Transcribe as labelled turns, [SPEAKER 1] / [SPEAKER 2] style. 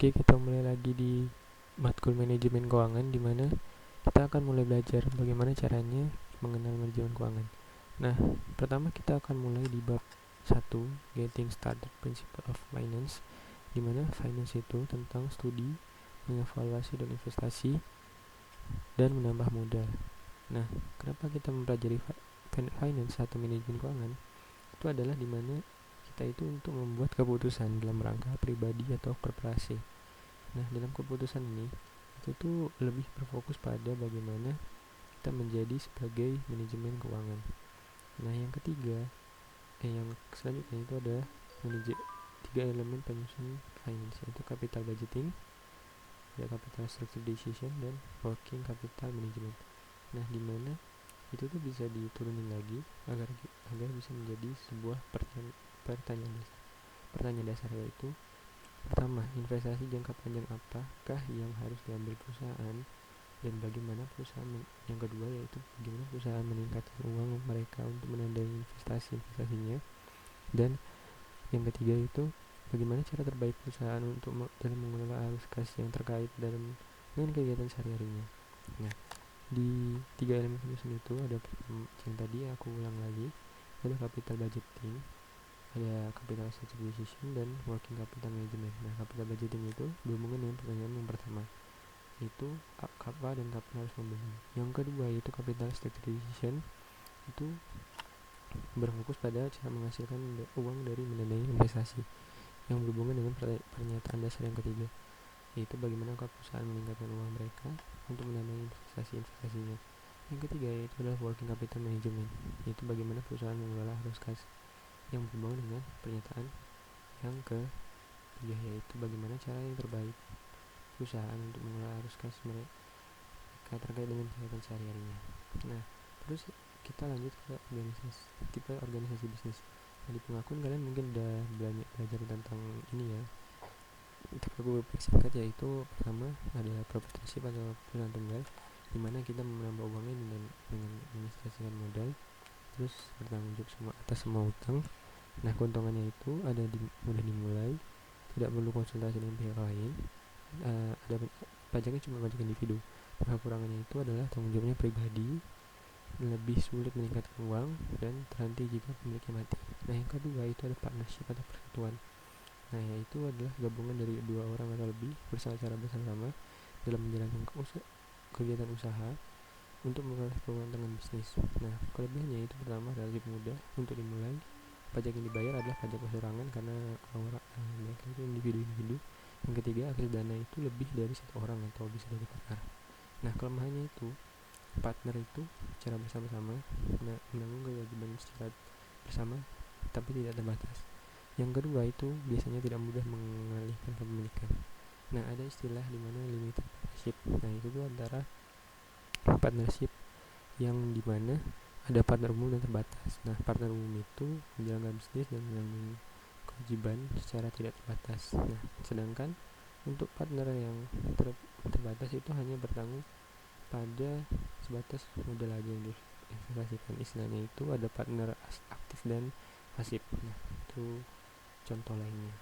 [SPEAKER 1] Oke, kita mulai lagi di matkul manajemen keuangan, di mana kita akan mulai belajar bagaimana caranya mengenal manajemen keuangan. Nah, pertama kita akan mulai di bab 1, Getting Started Principle of Finance, di mana finance itu tentang studi, mengevaluasi dan investasi, dan menambah modal. Nah, kenapa kita mempelajari finance atau manajemen keuangan? Itu adalah di mana kita itu untuk membuat keputusan dalam rangka pribadi atau korporasi. Nah, dalam keputusan ini itu tuh lebih berfokus pada bagaimana kita menjadi sebagai manajemen keuangan. Nah, yang selanjutnya itu ada tiga elemen penyusun finance, yaitu capital budgeting, ada capital structure decision, dan working capital management. Nah, di mana itu tuh bisa diturunin lagi agar bisa menjadi sebuah pertanyaan dasar, yaitu pertama, investasi jangka panjang apakah yang harus diambil perusahaan, dan bagaimana perusahaan yang kedua yaitu bagaimana perusahaan meningkatkan uang mereka untuk menandai investasinya, dan yang ketiga itu bagaimana cara terbaik perusahaan untuk dalam mengelola arus kas yang terkait dengan kegiatan sehari-harinya. Nah, di tiga elemen penyusun itu ada yang tadi aku ulang lagi, ada capital budgeting, ada capital structure decision, dan working capital management. Nah, capital budgeting itu berhubungan dengan pertanyaan yang pertama, itu apa dan kapan harus membeli. Yang kedua yaitu capital structure decision, itu berfokus pada cara menghasilkan uang dari mendanai investasi. Yang berhubungan dengan pernyataan dasar yang ketiga, yaitu bagaimana perusahaan meningkatkan uang mereka untuk mendanai investasinya. Yang ketiga yaitu adalah working capital management, yaitu bagaimana perusahaan mengelola arus kas. Yang berhubungan dengan pernyataan yang ketiga, yaitu bagaimana cara yang terbaik perusahaan untuk mengelola arus kas mereka terkait dengan kegiatan sehari-harinya. Nah, terus kita lanjut ke tipe organisasi bisnis. Nah, di pengakuan kalian mungkin udah belajar tentang ini ya. Tapi aku persingkat, yaitu pertama ada proprietorship atau perusahaan tunggal, di mana kita menambah uangnya dengan menginvestasikan modal, terus bertanggung jawab atas semua utang. Nah, keuntungannya itu ada mudah dimulai, tidak perlu konsultasi dengan pihak lain, ada pajaknya cuma pajak individu. Nah, kekurangannya itu adalah tanggung jawabnya pribadi, lebih sulit meningkatkan uang, dan terhenti jika pemiliknya mati. Nah, yang kedua itu ada partnership atau persatuan. Nah, yaitu adalah gabungan dari dua orang atau lebih secara bersama-sama dalam menjalankan kegiatan usaha untuk memperoleh keuntungan bisnis. Nah, kelebihannya itu pertama relatif mudah untuk dimulai. Pajak yang dibayar adalah pajak perseorangan karena mereka itu individu-individu. Yang ketiga, akses dana itu lebih dari satu orang atau bisa dari partner. Nah, kelemahannya itu partner itu secara bersama-sama menanggung kewajiban secara bersama tapi tidak terbatas. Yang kedua itu biasanya tidak mudah mengalihkan kepemilikan. Nah, ada istilah di mana limited partnership. Nah, itu tuh antara partnership yang dimana ada partner umum dan terbatas. Nah, partner umum itu menjalankan bisnis dan menanggung kewajiban secara tidak terbatas. Nah, sedangkan untuk partner yang terbatas itu hanya bertanggung pada sebatas modal aja yang diinvestasikan. Istilahnya itu ada partner aktif dan pasif. Nah, itu contoh lainnya.